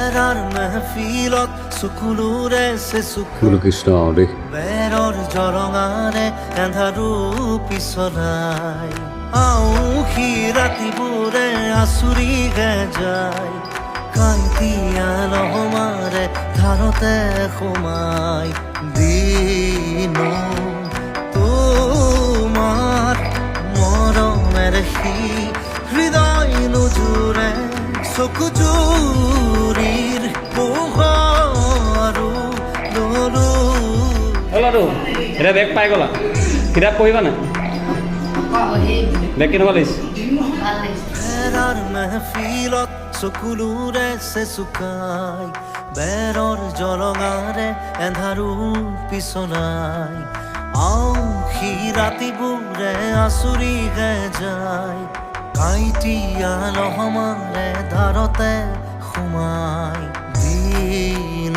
বেৰাৰ মেহফিলত চকুলোৰে কৃষ্ণ দেই বেৰৰ জৰঙাৰে এন্ধাৰো পিছলাই আউসী ৰাতিবোৰে আচুৰি যায় কাইটিয়া নহমাৰে ধাৰতে সোমাই দিন তোমাৰ মৰমেৰে সি হৃদয় নোজোৰে চকু জুৰিৰ পোহৰো ললো ওলাটো এতিয়া বেগ পাই গ'লা কিতাপ পঢ়িবা নাই বেগ কেনেকুৱা লাগিছে বেৰাৰ মেহফিলত চকুলোৰে চুকাই বেৰৰ জৰঙাৰে এন্ধাৰো পিছলাই আউসী ৰাতিবোৰে আচুৰি যায় কাইটিয়া নহমাৰে ধাৰতে সোমাই দিন